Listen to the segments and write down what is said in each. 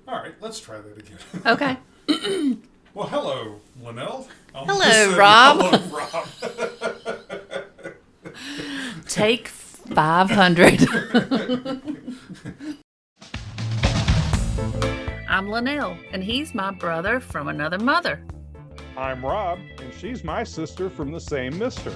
All right, let's try that again. Okay. Well, hello, Linnell. Hello, Rob. Hello, Rob. Take 500. I'm Linnell, and he's my brother from another mother. I'm Rob, and she's my sister from the same mister.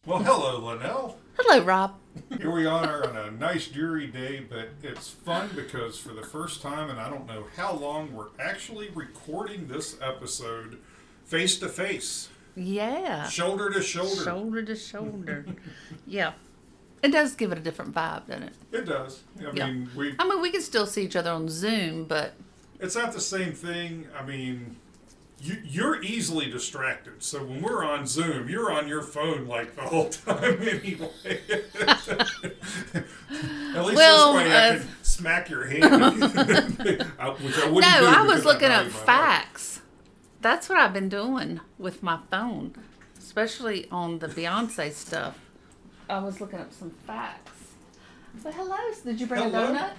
Well, hello, Linnell. Hello, Rob. Here we are on a nice, dreary day, but it's fun because for the first time, and I don't know how long, we're actually recording this episode face to face. Yeah. Shoulder to shoulder. Shoulder to shoulder. Yeah. It does give it a different vibe, doesn't it? It does. I mean, we can still see each other on Zoom, but... It's not the same thing. I mean, you're easily distracted. So when we're on Zoom, you're on your phone like the whole time anyway. At least this way I can smack your hand. Which I wouldn't do. I was looking up facts. That's what I've been doing with my phone, especially on the Beyonce stuff. I was looking up some facts. But hello, did you bring a donut?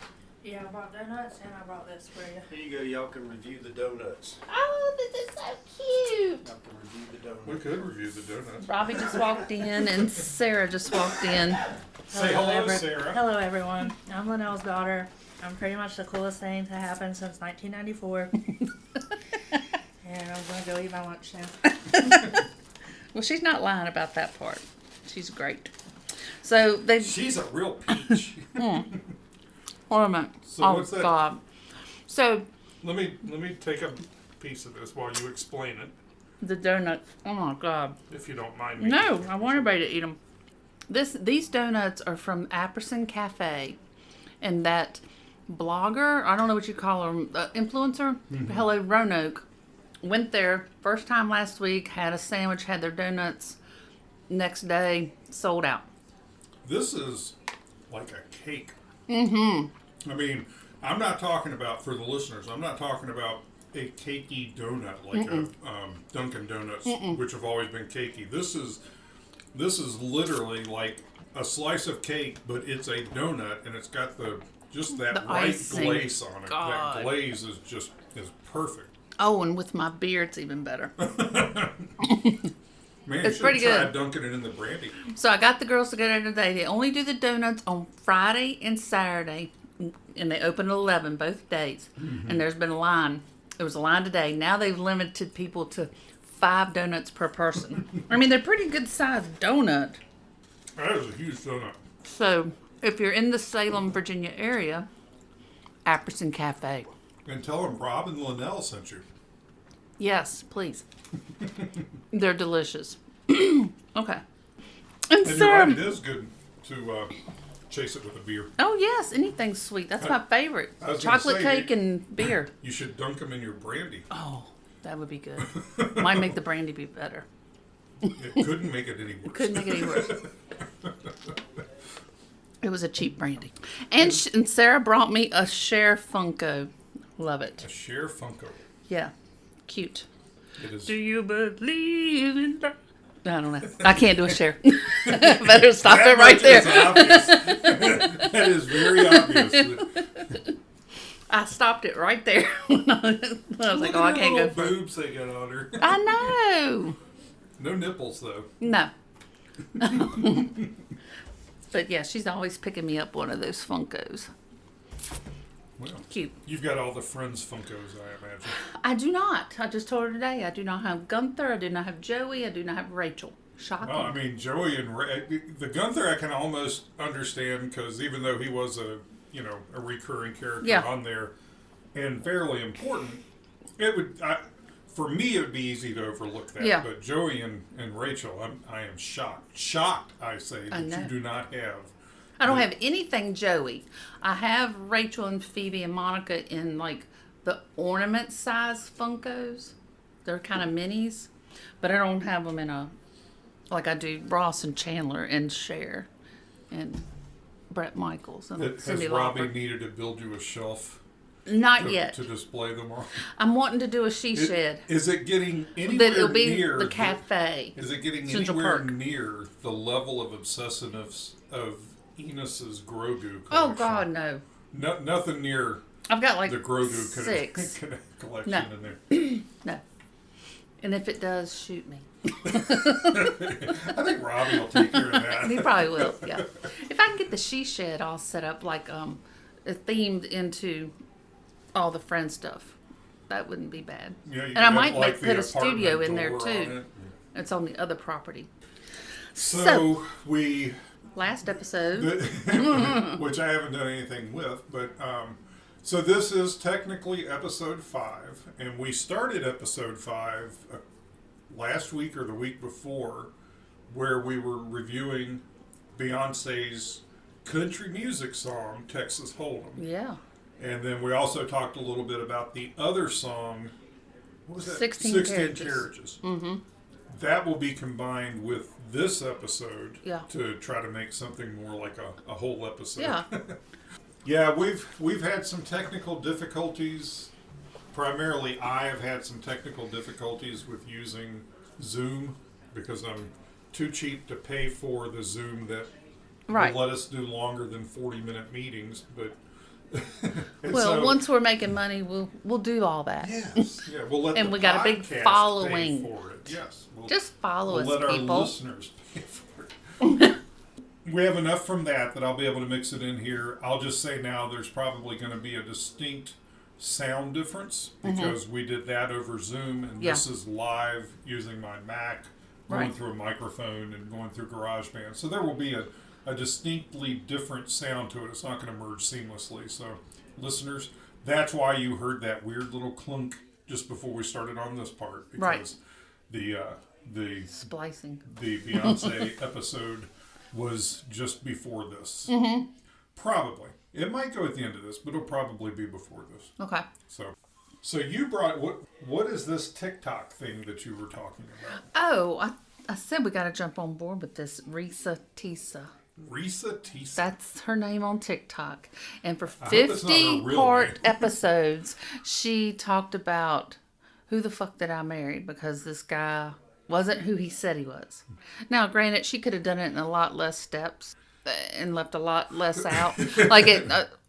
Yeah, I brought donuts and I brought this for you. Here you go, y'all can review the donuts. Oh, this is so cute. Y'all can review the donuts. We could review the donuts. Robbie just walked in and Sarah just walked in. Say hello, Sarah. Hello, everyone. I'm Linnell's daughter. I'm pretty much the coolest thing to happen since 1994. And I'm going to go eat my lunch now. Well, she's not lying about that part. She's great. So She's a real peach. Hold a minute. So what's that? God. So Let me take a piece of this while you explain it, the donuts. Oh my God. if you don't mind me. No, I want everybody to eat them. These donuts are from Apperson Cafe, and that blogger, I don't know what you call her, influencer, Hello Roanoke, went there first time last week, had a sandwich, had their donuts. Next day, sold out. This is like a cake. Mm-hmm. I mean, I'm not talking about, for the listeners, I'm not talking about a cakey donut like a Dunkin' Donuts, which have always been cakey. This is literally like a slice of cake, but it's a donut, and it's got that right icing. glaze on it. God. That glaze is perfect. Oh, and with my beer, it's even better. Man, It's you pretty should try good. dunking it in the brandy. So I got the girls together today. They only do the donuts on Friday and Saturday, and they open at 11 both days. And there's been a line. There was a line today. Now they've limited people to 5 donuts per person. I mean, they're pretty good sized donut. That is a huge donut. So if you're in the Salem, Virginia area, Apperson Cafe. And tell them Rob and Linnell sent you. Yes, please. They're delicious. Okay. And And so, you're right, it is good to chase it with a beer. oh yes, anything sweet. That's my favorite. I was gonna Chocolate say, cake and beer. You should dunk them in your brandy. Oh, that would be good. Might make the brandy be better. It couldn't make it any worse. Couldn't make it any worse. It was a cheap brandy. And Sarah brought me a Cher Funko. Love it. A Cher Funko. Yeah. Cute. It is. Do you believe in love? I don't know. I can't do a Cher. Better stop it right there. That is very obvious. I stopped it right there. I was like, oh, I can't go for it. boobs they got on her. I know. No nipples though. No. But yeah, she's always picking me up one of those Funkos. Well, Cute. you've got all the Friends Funkos, I imagine. I do not. I just told her today. I do not have Gunther. I do not have Joey. I do not have Rachel. Shocking. Well, I mean, Joey and the Gunther, I can almost understand because even though he was a recurring character on there and fairly important, it would for me it would be easy to overlook that. Yeah. But Joey and Rachel, I am shocked. I say that you do not have. I don't have anything Joey. I have Rachel and Phoebe and Monica in like the ornament size Funkos. They're kind of minis, but I don't have them in a like I do Ross and Chandler and Cher and Brett Michaels and Has Cyndi Robbie Lauper. needed to build you a shelf Not yet. to display them on? I'm wanting to do a she shed. Is it getting anywhere That it'll be near the cafe. Is it getting Central anywhere Park. near the level of obsessiveness of Enos's Grogu collection? Oh God, no. Nothing near I've got like the Grogu 6. collection No. in there. No. And if it does, shoot me. I think Robbie will take care of that. He probably will, yeah. If I can get the she shed all set up like themed into all the friend stuff, that wouldn't be bad. Yeah, you And could I have, might like, put the a studio apartment in there door too. on it. It's on the other property. So we, Last episode. which I haven't done anything with, but so this is technically episode 5, and we started episode 5 last week or the week before, where we were reviewing Beyonce's country music song, Texas Hold'em. Yeah. And then we also talked a little bit about the other song. What was that? 16 Carriages. Carriages. Mm-hmm. That will be combined with this episode Yeah. to try to make something more like a whole episode. Yeah. Yeah, we've had some technical difficulties. Primarily, I have had some technical difficulties with using Zoom because I'm too cheap to pay for the Zoom that Right. will let us do longer than 40-minute meetings. But and Well, so- once we're making money, we'll do all that. Yes. Yeah, we'll let And the we got a big podcast following. pay for it. Yes. Just follow we'll us, let our people. listeners pay for it. We have enough from that I'll be able to mix it in here. I'll just say now there's probably going to be a distinct sound difference because we did that over Zoom and this is live using my Mac, going Right. through a microphone and going through GarageBand. So there will be a distinctly different sound to it. It's not going to merge seamlessly. So listeners, that's why you heard that weird little clunk just before we started on this part because Right. the Splicing. the Beyonce episode was just before this. Probably. It might go at the end of this, but it'll probably be before this. Okay. So you brought what is this TikTok thing that you were talking about? Oh, I said we got to jump on board with this Risa Tisa. Risa Tisa. That's her name on TikTok. And for I hope it's not her 50 real part name. episodes, she talked about who the fuck did I marry because this guy wasn't who he said he was. Now, granted, she could have done it in a lot less steps and left a lot less out. Like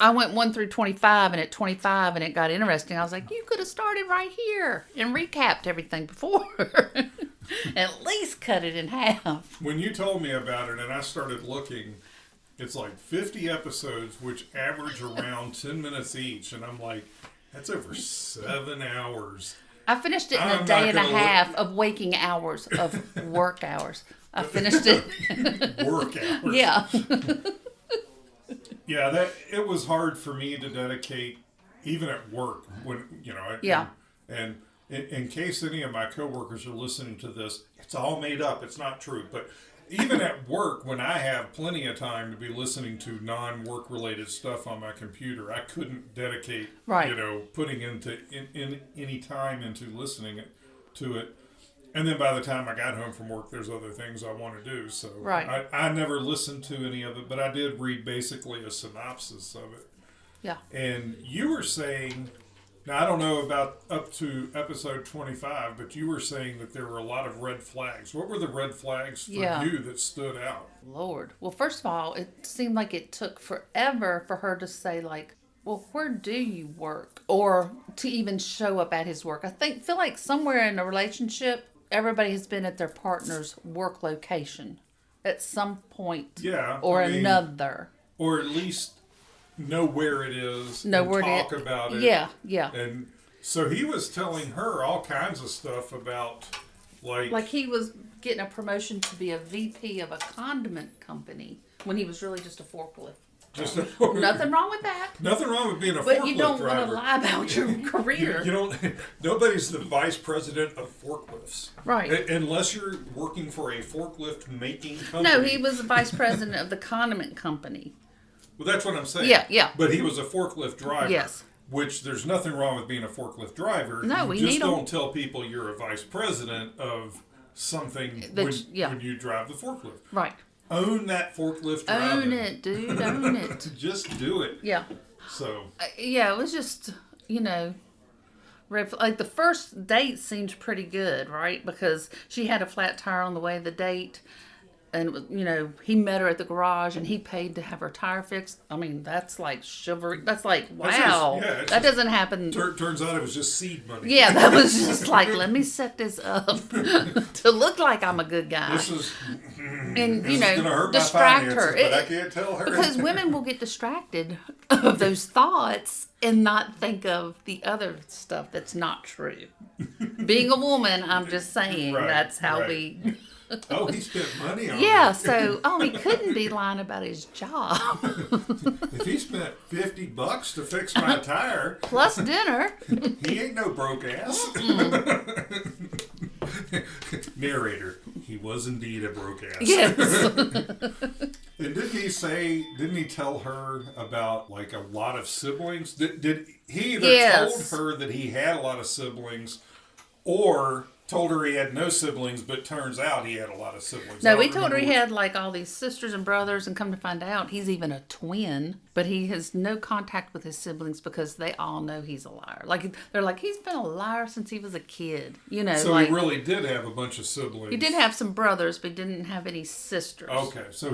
I went 1 through 25, and at 25, and it got interesting. I was like, you could have started right here and recapped everything before. At least cut it in half. When you told me about it and I started looking, it's like 50 episodes which average around 10 minutes each, and I'm like, that's over 7 hours. I finished it in I'm a day not and a gonna half of waking hours, of work hours. I finished it. Work hours. Yeah. Yeah, that it was hard for me to dedicate, even at work, when Yeah. And in case any of my coworkers are listening to this, it's all made up. It's not true. But even at work, when I have plenty of time to be listening to non-work related stuff on my computer, I couldn't dedicate, Right. putting into in any time into listening to it. And then by the time I got home from work, there's other things I want to do. So Right. I never listened to any of it, but I did read basically a synopsis of it. Yeah. And you were saying, now I don't know about up to episode 25, but you were saying that there were a lot of red flags. What were the red flags for Yeah. you that stood out? Lord. Well, first of all, it seemed like it took forever for her to say, like, well, where do you work? Or to even show up at his work. Feel like somewhere in a relationship, everybody has been at their partner's work location at some point Yeah. or I mean, another. Or at least know where it is Know and where talk about it. Yeah, yeah. And so he was telling her all kinds of stuff about, Like he was getting a promotion to be a VP of a condiment company when he was really just a forklift. just Nothing wrong with that. nothing wrong with being a But forklift you don't driver. want to lie about your career. You don't. Nobody's the vice president of forklifts, Right. Unless you're working for a forklift making company. No, he was the vice president of the condiment company. Well, that's what I'm saying. Yeah, yeah. But he was a forklift driver. Yes. Which there's nothing wrong with being a forklift driver. No, you we just need 'em. don't tell people you're a vice president of something when you drive the forklift. Right. Own that forklift Own driving. it, dude. Own it. Just do it. Yeah. So Yeah, it was just, like the first date seemed pretty good, right? Because she had a flat tire on the way to the date. and he met her at the garage, and he paid to have her tire fixed. I mean, that's like chivalry. That's like, wow, that doesn't happen. Turns out it was just seed money. Yeah, that was just like, let me set this up to look like I'm a good guy. This is and gonna hurt distract my her. finances, but I can't tell her Because women will get distracted of those thoughts and not think of the other stuff that's not true. Being a woman, I'm just saying, Right, that's how right. we. Oh, he spent money on Yeah, it. so he couldn't be lying about his job. If he spent $50 to fix my tire, Plus dinner. he ain't no broke ass. Narrator, he was indeed a broke ass. Yes. And didn't he tell her about like a lot of siblings? Did he either Yes. told her that he had a lot of siblings or told her he had no siblings, but turns out he had a lot of siblings? No, we told her he had like all these sisters and brothers, and come to find out he's even a twin, but he has no contact with his siblings because they all know he's a liar. Like, they're like, he's been a liar since he was a kid. So like, he really did have a bunch of siblings. he did have some brothers, but didn't have any sisters. Okay, so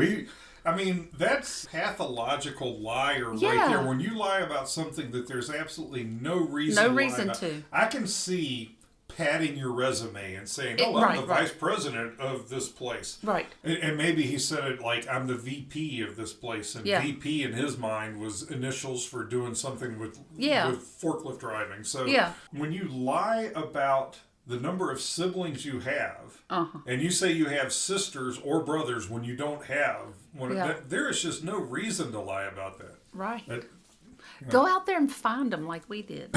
that's pathological liar right Yeah. there. When you lie about something that there's absolutely no reason No to reason lie about. to. I can see padding your resume and saying, I'm Right, the right. vice president of this place. Right. And maybe he said it like, I'm the VP of this place. And Yeah. VP in his mind was initials for doing something with forklift driving. So Yeah. when you lie about the number of siblings you have, and you say you have sisters or brothers when you don't have one, there is just no reason to lie about that. Right. That- Go out there and find them like we did.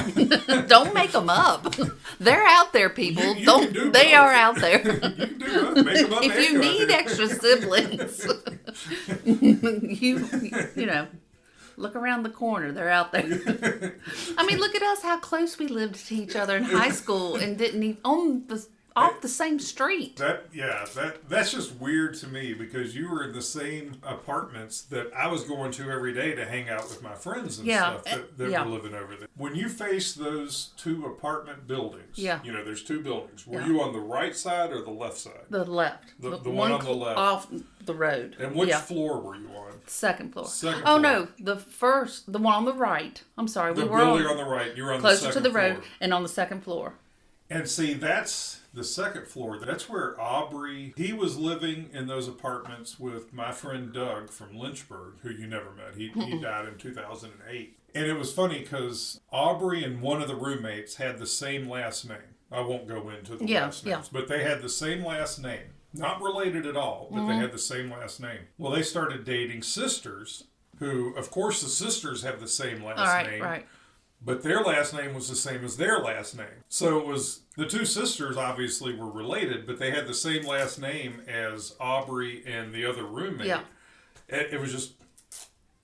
Don't make them up. They're out there, people. You can do They both. are out there. You can do both. Make them up If and you go out need there. extra siblings, you know, look around the corner. They're out there. I mean, look at us, how close we lived to each other in high school and didn't even off the same street. That's just weird to me because you were in the same apartments that I was going to every day to hang out with my friends and stuff that were living over there. When you face those two apartment buildings, there's two buildings. Were you on the right side or the left side? The left. The one on the left. Off the road. And which floor were you on? Second floor. Second floor. floor. No, the one on the right. I'm sorry, The we were building on the right. You were on the closer second to the floor. road and on the second floor. And see, that's the second floor. That's where Aubrey, he was living in those apartments with my friend Doug from Lynchburg, who you never met. He died in 2008. And it was funny because Aubrey and one of the roommates had the same last name. I won't go into the last names, but they had the same last name. Not related at all, but they had the same last name. Well, they started dating sisters who, of course, the sisters have the same last name. Right. But their last name was the same as their last name. So it was, the two sisters obviously were related, but they had the same last name as Aubrey and the other roommate. Yeah. It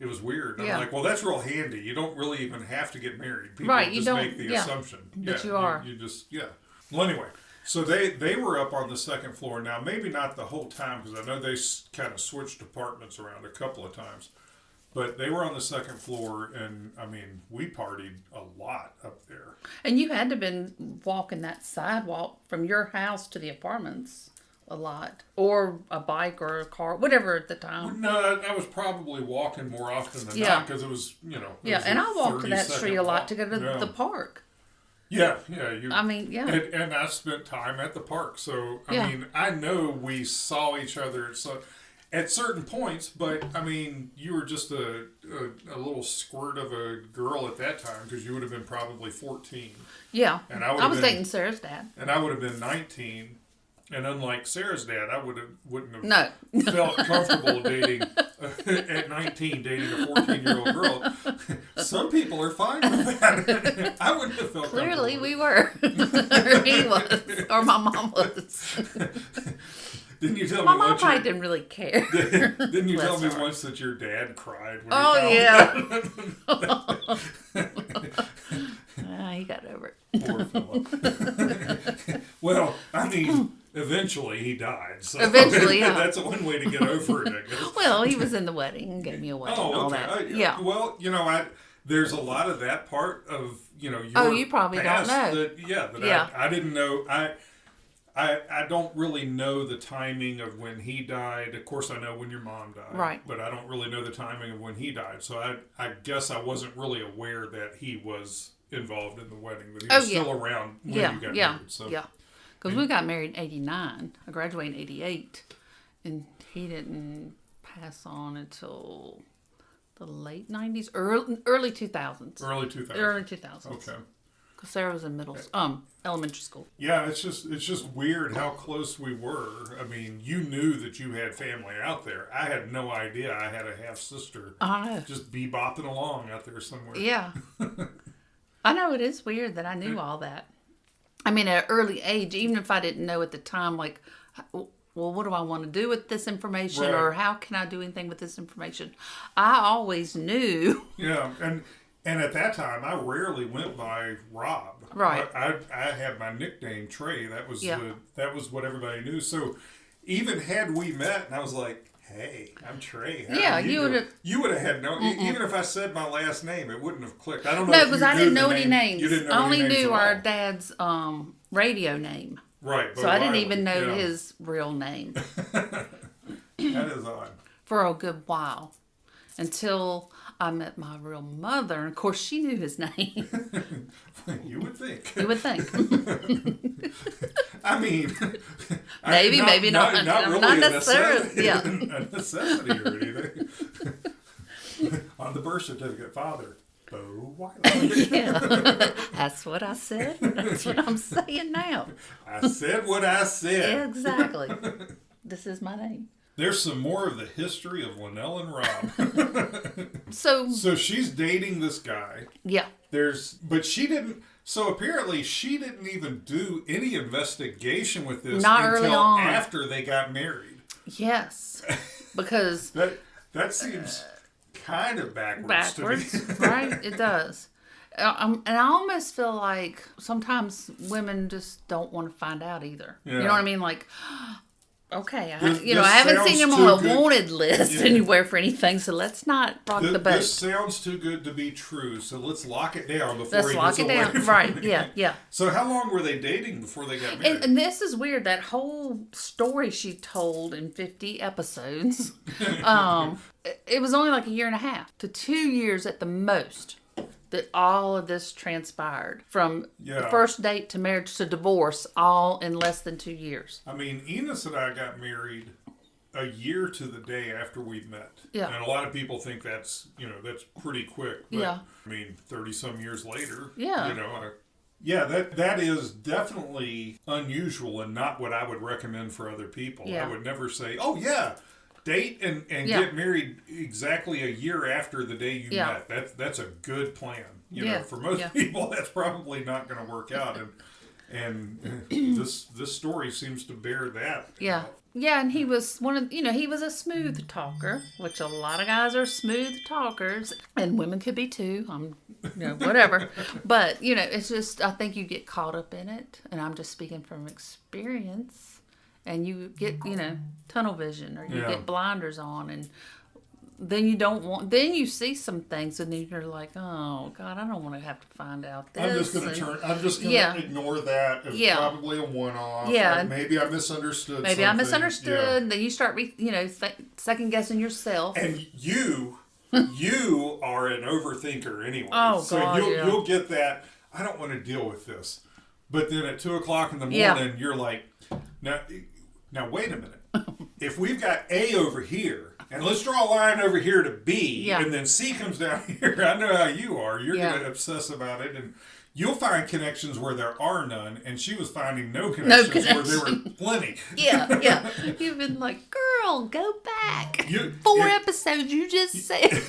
was weird. Yeah. I'm like, well, that's real handy. You don't really even have to get married. People Right, you just don't- make the yeah. assumption. But you are. You just, Well, anyway, so they were up on the second floor. Now, maybe not the whole time, because I know they kind of switched apartments around a couple of times. But they were on the second floor, and, I mean, we partied a lot up there. And you had to have been walking that sidewalk from your house to the apartments a lot. Or a bike or a car, whatever at the time. No, I was probably walking more often than not, because it was, it was And a I walked to that 30-second street a lot walk. to go to the park. Yeah. I mean, yeah. And I spent time at the park. So, I mean, I know we saw each other at certain points, but, I mean, you were just a little squirt of a girl at that time because you would have been probably 14. Yeah. And I was dating Sarah's dad. And I would have been 19. And unlike Sarah's dad, I wouldn't have No. felt comfortable dating at 19, dating a 14-year-old girl. Some people are fine with that. I wouldn't have felt Clearly comfortable. we were. Or he was. Or my mom was. Didn't you tell My me mom once? probably didn't really care. Didn't you tell Bless me her. once that your dad cried when Oh, he found yeah. He got over it. Poor fella. Well, I mean, eventually he died. So Eventually, yeah. That's one way to get over it, I guess. Well, he was in the wedding and gave me a wedding and all that. Yeah. Well, there's a lot of that part of, your Oh, you probably don't past know. that Yeah. I didn't know. I don't really know the timing of when he died. Of course, I know when your mom died. Right. But I don't really know the timing of when he died. So I guess I wasn't really aware that he was involved in the wedding, that he was still around when you got married. So. Yeah. Because we got married in 89. I graduated in 88. And he didn't pass on until the late 90s, early 2000s. Early 2000s. Early 2000s. Okay. Because Sarah was in elementary school. Yeah, it's just weird how close we were. I mean, you knew that you had family out there. I had no idea I had a half sister. I know. Just bebopping along out there somewhere. Yeah. I know it is weird that I knew all that. I mean, at an early age, even if I didn't know at the time, like, well, what do I want to do with this information, Right. or how can I do anything with this information? I always knew. Yeah, and at that time, I rarely went by Rob. Right. I had my nickname Trey. That was that was what everybody knew. So even had we met, and I was like, "Hey, I'm Trey." How are you would have. You would have had no. Even if I said my last name, it wouldn't have clicked. I don't know. No, if because you I knew didn't the know any names. You didn't know I only any names knew at our all. dad's radio name. Right. So I didn't Riley, even know yeah. his real name That is odd. for a good while. Until I met my real mother. And of course, she knew his name. You would think. You would think. I mean, Maybe not. Not really Not a necessarily. necessity, Yeah. a necessity or anything. On the birth certificate, Father Bo Wiley. Yeah. That's what I said. That's what I'm saying now. I said what I said. Exactly. This is my name. There's some more of the history of Linnell and Rob. So she's dating this guy. yeah. But she didn't. So apparently she didn't even do any investigation with this Not early until on. after they got married. Yes. Because That seems kind of backwards to backwards, me. right? It does. And I almost feel like sometimes women just don't want to find out either. Yeah. You know what I mean? Like, okay, I This haven't sounds seen him too on a good. wanted list Yeah. anywhere for anything, so let's not rock the boat. This sounds too good to be true, so let's lock it down before Let's he lock gets it away down. from Right, me. yeah. So how long were they dating before they got married? And this is weird. That whole story she told in 50 episodes, it was only like a year and a half to 2 years at the most that all of this transpired. From the first date to marriage to divorce, all in less than 2 years. I mean, Enos and I got married a year to the day after we met. Yeah. And a lot of people think that's pretty quick. But, Yeah. I mean, 30 some years later. Yeah. That is definitely unusual and not what I would recommend for other people. Yeah. I would never say, oh yeah, date and get married exactly a year after the day you Yeah. met. That's a good plan. You Yeah. know, for most Yeah. people that's probably not going to work out. And this story seems to bear that. Yeah. Yeah, and he was he was a smooth talker, which a lot of guys are smooth talkers, and women could be too. Whatever. But, it's just, I think you get caught up in it, and I'm just speaking from experience, and you get, tunnel vision, or you get blinders on, and then you see some things, and then you're like, oh, God, I don't want to have to find out this. I'm just going to ignore that as probably a one-off. Yeah. Maybe I misunderstood Maybe I something. misunderstood. Yeah. Then you start, second guessing yourself. And you are an overthinker anyway. Oh, so God, you'll get that, I don't want to deal with this. But then at 2 o'clock in the morning, you're like, now wait a minute. If we've got A over here, and let's draw a line over here to B, and then C comes down here, I know how you are. You're going to obsess about it, and you'll find connections where there are none, and she was finding no connections where there were plenty. Yeah. You've been like, girl, go back. 4 episodes you just said.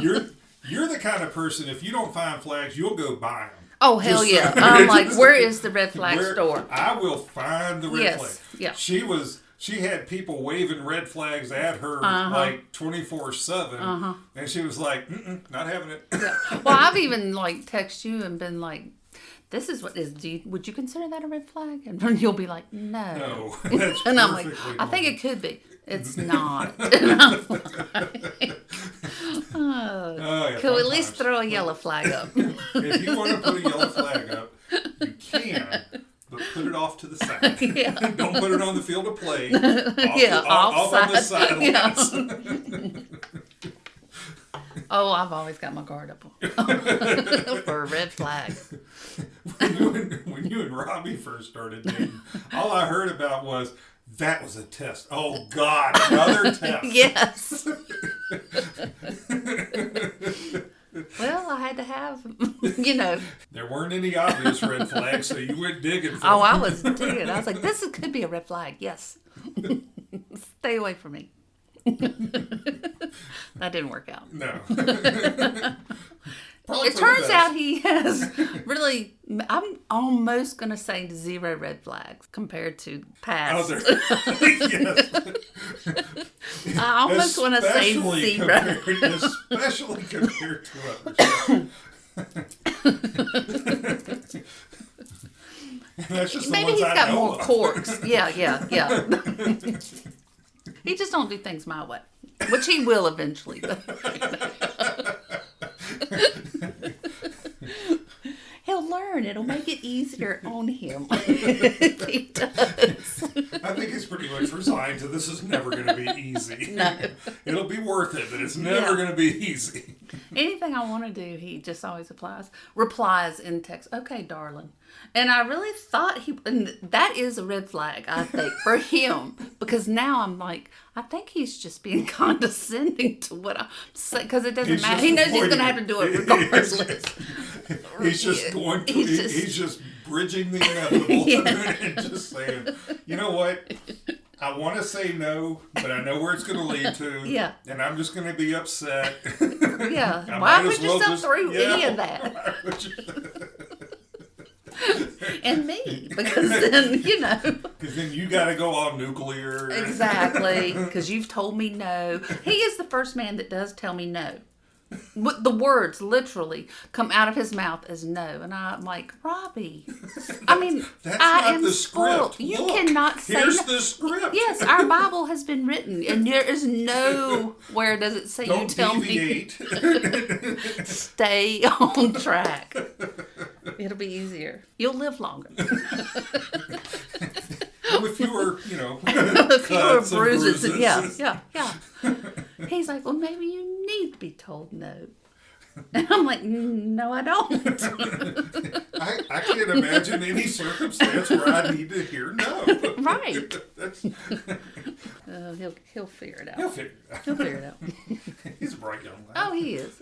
You're the kind of person, if you don't find flags, you'll go buy them. Oh, hell yeah. I'm like, where is the red flag store? I will find the red flag. Yeah. She had people waving red flags at her like 24/7, and she was like, not having it. Yeah. Well, I've even text you and been like, this is what would you consider that a red flag? And you'll be like, no. No, that's and I'm like, perfectly I think normal. it could be. It's not. And I'm like, yeah, could we at sometimes. least throw a yellow flag up? If you want to put a yellow flag up, you can, but put it off to the side. Yeah. Don't put it on the field of play. Off on the sidelines. Oh, I've always got my guard up for a red flag. When you and Robbie first started dating, all I heard about was, that was a test. Oh, God, another test. Yes. Well, I had to have, There weren't any obvious red flags, so you went digging for Oh, I them. was digging. I was like, could be a red flag. Yes. Stay away from me. That didn't work out. No. It turns out he has really, I'm almost going to say 0 red flags compared to past. Yes. I almost want to say 0. Especially compared to others. That's just the Maybe ones he's I got know more of. corks. Yeah. He just don't do things my way, which he will eventually. He'll learn. It'll make it easier on him if he does. I think he's pretty much resigned to this is never going to be easy. No. It'll be worth it, but it's never going to be easy. Anything I want to do, he just always replies in text, okay, darling. And I really thought and that is a red flag, I think, for him. Because now I'm like, I think he's just being condescending to what I'm saying. Because it doesn't matter. He knows he's going to have to do it regardless. He's just going to, he's just bridging the inevitable and just saying, you know what? I want to say no, but I know where it's going to lead to. Yeah. And I'm just going to be upset. Yeah. Why put yourself through any of that? And me, because then, Because then you got to go all nuclear. Exactly, because you've told me no. He is the first man that does tell me no. The words literally come out of his mouth as no. And I'm like, Robbie, I mean, That's I not am the spoiled. script. You Look, cannot say here's no. the script. Yes, our Bible has been written, and there is nowhere does it say Don't you tell deviate. me stay on track. It'll be easier. You'll live longer. With fewer, Fewer cuts and bruises. bruises. Yeah. He's like, well, maybe you need to be told no. And I'm like, no, I don't. I can't imagine any circumstance where I need to hear no. Right. That's, He'll figure it out. he'll figure it out. He'll figure it out. He's a bright young lad. Oh, he is.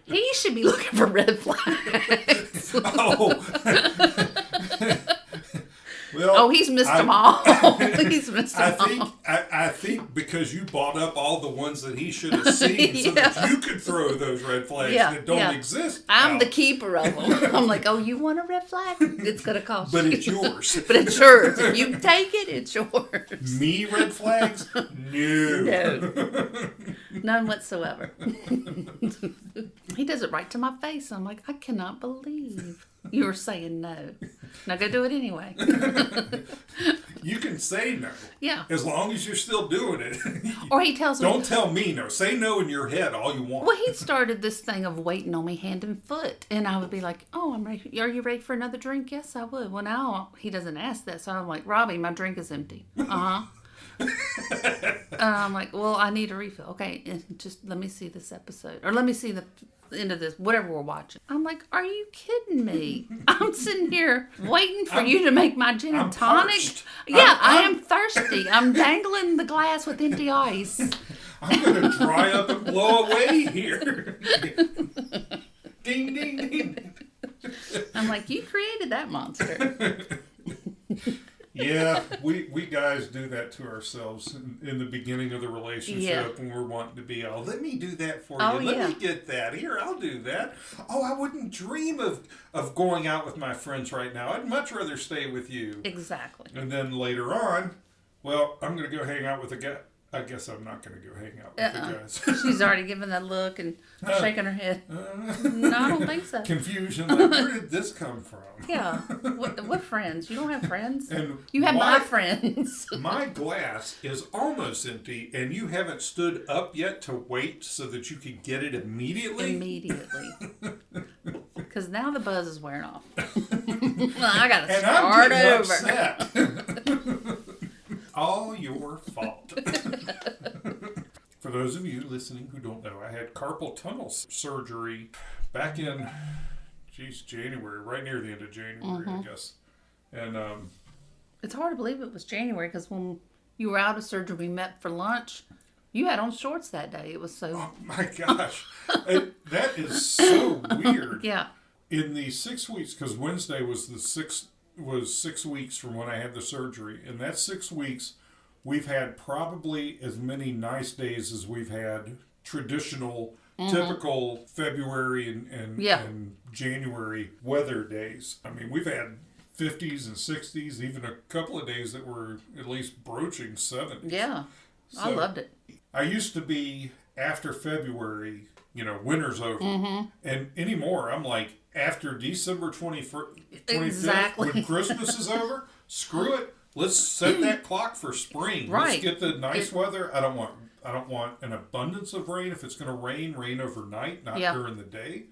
He should be looking for red flags. Oh. Well, Oh, he's missed them all. He's missed them all. I think because you bought up all the ones that he should have seen so that you could throw those red flags that don't exist. I'm out. the keeper of them. I'm like, oh, you want a red flag? It's going to cost But you. it's yours. But it's yours. If you take it, it's yours. Me red flags? No. No. None whatsoever. He does it right to my face. I'm like, I cannot believe you were saying no. Now go do it anyway. You can say no. Yeah. As long as you're still doing it. Or he tells me, Don't tell me no. Say no in your head all you want. well, he started this thing of waiting on me hand and foot. And I would be like, oh, I'm ready. Are you ready for another drink? Yes, I would. Well, now he doesn't ask that. So I'm like, Robbie, my drink is empty. Uh-huh. I'm like, well, I need a refill. Okay, and just let me see this episode. Or let me see the end of this, whatever we're watching. I'm like, are you kidding me? I'm sitting here waiting for you to make my gin and I'm tonic. parched. Yeah, I am thirsty. I'm dangling the glass with empty ice. I'm going to dry up and blow away here. Ding, ding, ding. I'm like, you created that monster. Yeah, we guys do that to ourselves in the beginning of the relationship when we're wanting to be all, let me do that for Oh, you. Let yeah. me get that. Here, I'll do that. Oh, I wouldn't dream of going out with my friends right now. I'd much rather stay with you. Exactly. And then later on, well, I'm going to go hang out with a guy. I guess I'm not going to go hang out with the guys. She's already given that look and shaking her head. No, I don't think so. Confusion. Like, where did this come from? Yeah. What friends? You don't have friends? And You have my friends. My glass is almost empty, and you haven't stood up yet to wait so that you can get it immediately? Immediately. Because now the buzz is wearing off. I gotta And I'm start getting over. upset. All your fault. For those of you listening who don't know, I had carpal tunnel surgery back in, January, right near the end of January, I guess. And It's hard to believe it was January because when you were out of surgery, we met for lunch. You had on shorts that day. It was so. oh my gosh, that is so weird. Yeah. In the 6 weeks, because Wednesday was 6 weeks from when I had the surgery. In that 6 weeks, we've had probably as many nice days as we've had traditional, typical February and January weather days. I mean, we've had 50s and 60s, even a couple of days that were at least broaching 70s. Yeah. I So, loved it. I used to be after February, winter's over. And anymore, I'm like, after December 25th, Exactly. when Christmas is over, screw it. Let's set that clock for spring. Right. Let's get the nice weather. I don't want an abundance of rain. If it's going to rain overnight, not during the day.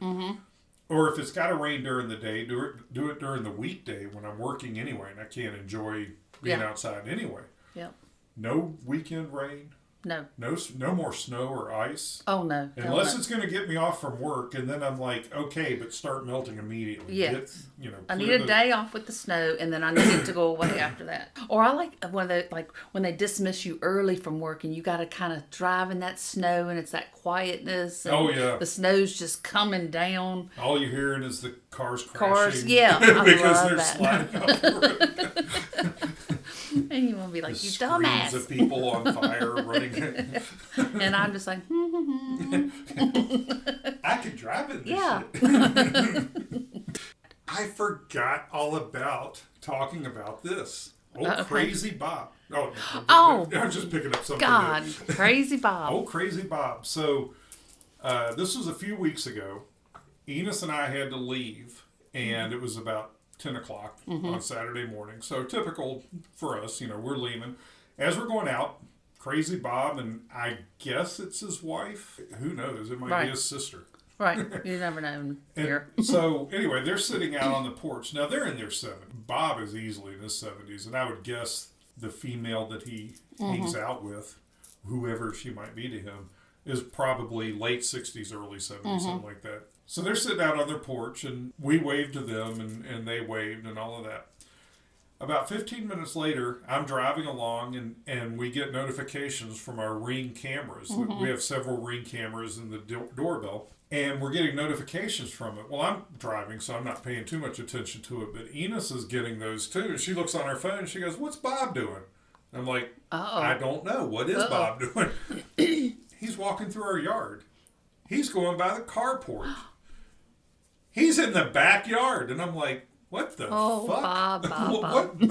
Or if it's got to rain during the day, do it during the weekday when I'm working anyway, and I can't enjoy being outside anyway. Yep. No weekend rain. No. No more snow or ice. Oh, no. Unless it's going to get me off from work, and then I'm like, okay, but start melting immediately. Yes. I need clear a day off with the snow, and then I need it to go away after that. Or I like when they dismiss you early from work, and you got to kind of drive in that snow, and it's that quietness. And Oh, yeah. The snow's just coming down. All you're hearing is the cars crashing. Cars, yeah, I because love they're that. sliding off the road. And you want to be like, The you screams dumbass. of people on fire running. And I'm just like, I could drive in this yeah. shit. I forgot all about talking about this. Okay. Crazy Bob. Oh, Oh, I was just picking up something. God, new. crazy Bob. Oh, Crazy Bob. So, this was a few weeks ago. Enos and I had to leave, and it was about 10 o'clock on Saturday morning. So, typical for us, we're leaving. As we're going out, Crazy Bob, and I guess it's his wife. Who knows? It might be his sister. Right. You never know here. So, anyway, they're sitting out on the porch. Now, they're in their 70s. Bob is easily in his 70s, and I would guess the female that he hangs out with, whoever she might be to him, is probably late 60s, early 70s, something like that. So they're sitting out on their porch, and we waved to them, and they waved, and all of that. About 15 minutes later, I'm driving along, and we get notifications from our Ring cameras. We have several Ring cameras in the doorbell, and we're getting notifications from it. Well, I'm driving, so I'm not paying too much attention to it, but Enos is getting those too. And she looks on her phone, and she goes, "What's Bob doing?" I'm like, I don't know. What is Bob doing? He's walking through our yard. He's going by the carport. He's in the backyard. And I'm like, what the fuck? Bob.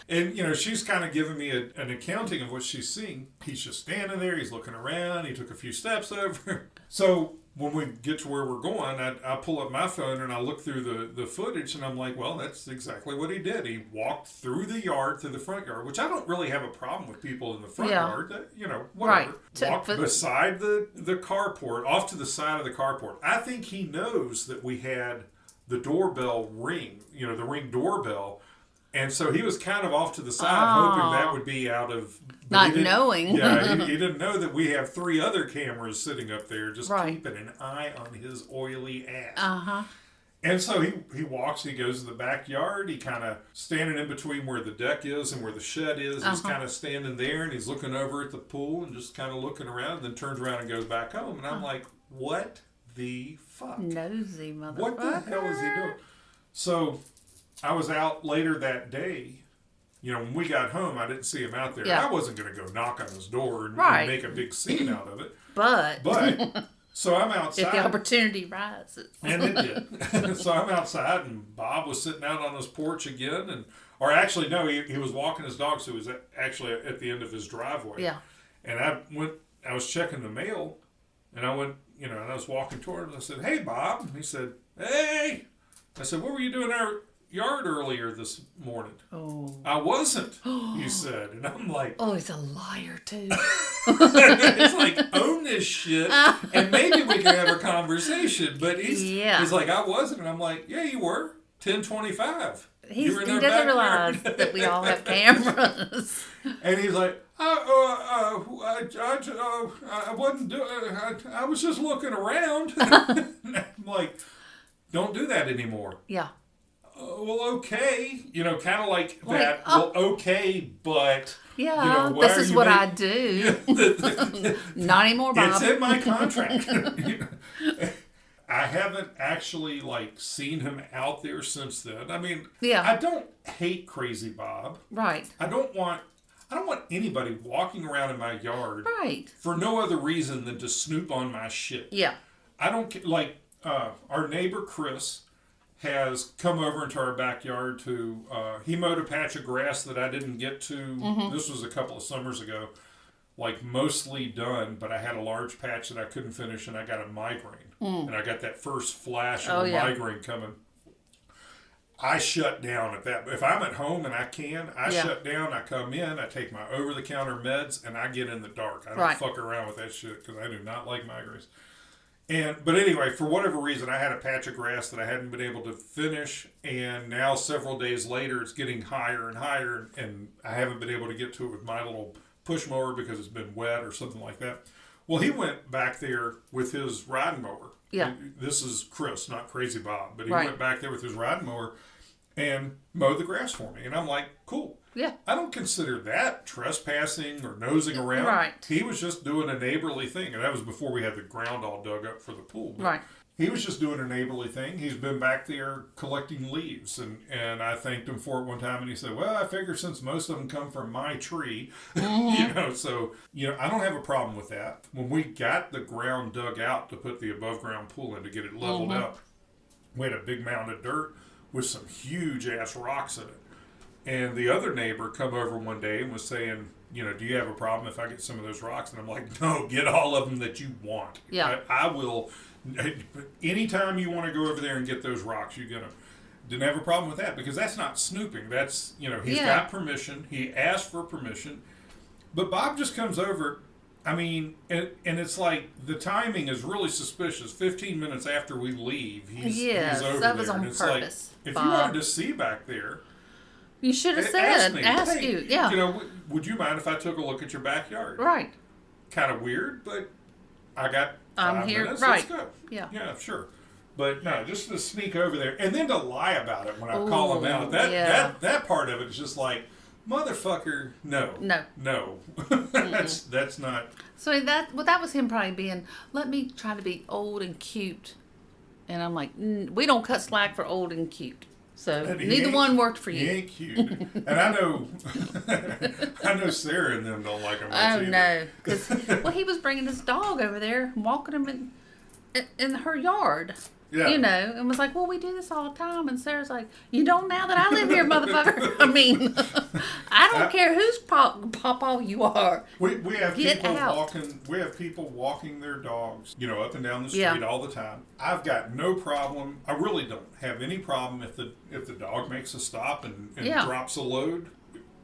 And, she's kind of giving me an accounting of what she's seeing. He's just standing there. He's looking around. He took a few steps over. So when we get to where we're going, I pull up my phone and I look through the footage, and I'm like, well, that's exactly what he did. He walked through the yard, through the front yard, which I don't really have a problem with people in the front yard. Whatever. Right. Walked beside the carport, off to the side of the carport. I think he knows that we had the doorbell ring, the Ring doorbell. And so he was kind of off to the side, hoping that would be out of... Not knowing. Yeah, he didn't know that we have 3 other cameras sitting up there just keeping an eye on his oily ass. Uh-huh. And so he walks, he goes to the backyard, he kind of standing in between where the deck is and where the shed is. He's kind of standing there, and he's looking over at the pool and just kind of looking around, and then turns around and goes back home. And I'm like, what the fuck? Nosy motherfucker. What the hell is he doing? So I was out later that day. When we got home, I didn't see him out there. Yeah. I wasn't going to go knock on his door and make a big scene out of it. But so I'm outside. if the opportunity rises. And it did. So I'm outside, and Bob was sitting out on his porch again. Or actually, no, he was walking his dog, so he was actually at the end of his driveway. Yeah. And I was checking the mail, and I went, and I was walking toward him, and I said, "Hey, Bob." And he said, "Hey." I said, "What were you doing in our yard earlier this morning?" Oh. "I wasn't," he said. And I'm like, Oh, he's a liar, too. it's like, own this shit, and maybe we can have a conversation. But he's like, "I wasn't." And I'm like, "Yeah, you were. 10:25. He You were in doesn't their realize backyard." that we all have cameras. And he's like, I wasn't doing. I was just looking around. I'm like, don't do that anymore. Yeah. Well, okay, kind of like Like, that. oh. Well, okay, but Yeah, why this are is you what make- I do. Not anymore, Bob. It's in my contract. I haven't actually seen him out there since then. I mean, Yeah. I don't hate Crazy Bob. Right. I don't want anybody walking around in my yard Right. for no other reason than to snoop on my shit. Yeah. I don't our neighbor Chris has come over into our backyard to he mowed a patch of grass that I didn't get to. Mm-hmm. This was a couple of summers ago, mostly done, but I had a large patch that I couldn't finish, and I got a migraine, and I got that first flash of a migraine coming. I shut down at that. If I'm at home and I shut down. I come in, I take my over-the-counter meds, and I get in the dark. I don't fuck around with that shit because I do not like migraines. But anyway, for whatever reason, I had a patch of grass that I hadn't been able to finish, and now several days later, it's getting higher and higher, and I haven't been able to get to it with my little push mower because it's been wet or something like that. Well, he went back there with his riding mower. Yeah. This is Chris, not Crazy Bob, but he Right. went back there with his riding mower and mowed the grass for me, and I'm like, cool. Yeah. I don't consider that trespassing or nosing around. Right. He was just doing a neighborly thing, and that was before we had the ground all dug up for the pool. But Right. he was just doing a neighborly thing. He's been back there collecting leaves, and I thanked him for it one time, and he said, well, I figure since most of them come from my tree, so I don't have a problem with that. When we got the ground dug out to put the above ground pool in to get it leveled up, we had a big mound of dirt with some huge ass rocks in it. And the other neighbor come over one day and was saying, do you have a problem if I get some of those rocks? And I'm like, no, get all of them that you want. Yeah. I will. Anytime you want to go over there and get those rocks, you get them. Didn't have a problem with that because that's not snooping. That's, he's got permission. He asked for permission. But Bob just comes over. I mean, and it's like the timing is really suspicious. 15 minutes after we leave, he's over that was there. on And it's purpose, if Bob. you wanted to see back there, You should have ask said, me, ask hey, you. Yeah. Would you mind if I took a look at your backyard? Right. Kind of weird, but I got 5 I'm here. minutes. Right. Let's go. Yeah. Yeah, sure. But no, just to sneak over there and then to lie about it when I call him out. That part of it is just like, motherfucker, no. That's not. So that was him probably being, let me try to be old and cute. And I'm like, we don't cut slack for old and cute. So And he neither ain't- one worked for He you. ain't cute. And I know Sarah and them don't like him much Oh either. no, because he was bringing his dog over there, walking him in her yard. Yeah. And was like, well, we do this all the time. And Sarah's like, you don't now that I live here, motherfucker. I mean, I don't care whose pawpaw you are. We have Get people out. walking. We have people walking their dogs, up and down the street all the time. I've got no problem. I really don't have any problem if the dog makes a stop and drops a load.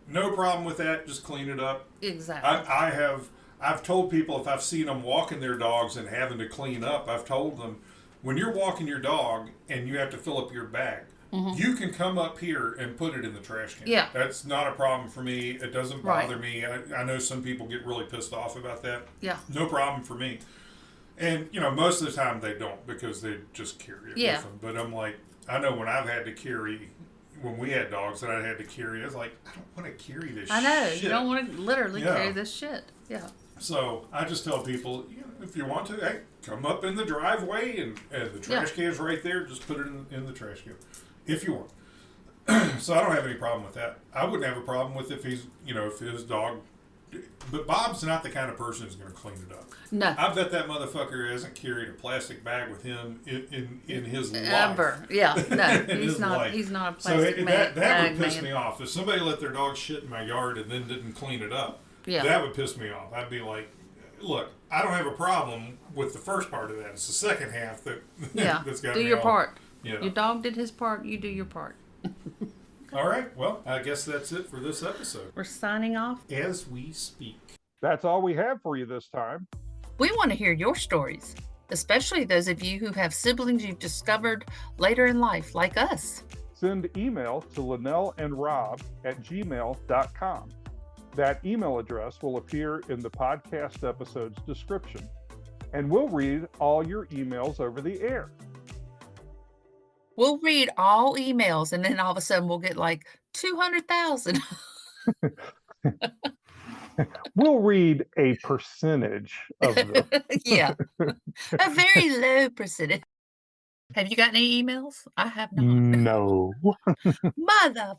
No problem with that. Just clean it up. Exactly. I've told people if I've seen them walking their dogs and having to clean up, I've told them, when you're walking your dog and you have to fill up your bag, you can come up here and put it in the trash can. Yeah. That's not a problem for me. It doesn't bother me. I know some people get really pissed off about that. Yeah. No problem for me. And, most of the time they don't because they just carry it with them. But I'm like, I know when I've had to carry, when we had dogs that I had to carry, I was like, I don't want to carry this shit. I know. You don't want to literally carry this shit. Yeah. So I just tell people, if you want to, hey, come up in the driveway and the trash can's right there. Just put it in the trash can, if you want. So I don't have any problem with that. I wouldn't have a problem with if he's, if his dog. But Bob's not the kind of person who's going to clean it up. No. I bet that motherfucker hasn't carried a plastic bag with him in his life. Ever. Yeah. No. He's not. life. He's not a So plastic that bag would piss man. me off. If somebody let their dog shit in my yard and then didn't clean it up, that would piss me off. I'd be like, look, I don't have a problem with the first part of that. It's the second half that's got do me your off. part. Yeah. Your dog did his part. You do your part. All right. Well, I guess that's it for this episode. We're signing off. As we speak. That's all we have for you this time. We want to hear your stories, especially those of you who have siblings you've discovered later in life, like us. send email to linnellandrob@gmail.com. That email address will appear in the podcast episode's description, and we'll read all your emails over the air. We'll read all emails, and then all of a sudden we'll get like 200,000. We'll read a percentage of them. Yeah, a very low percentage. Have you got any emails? I have not. No. Motherfucker.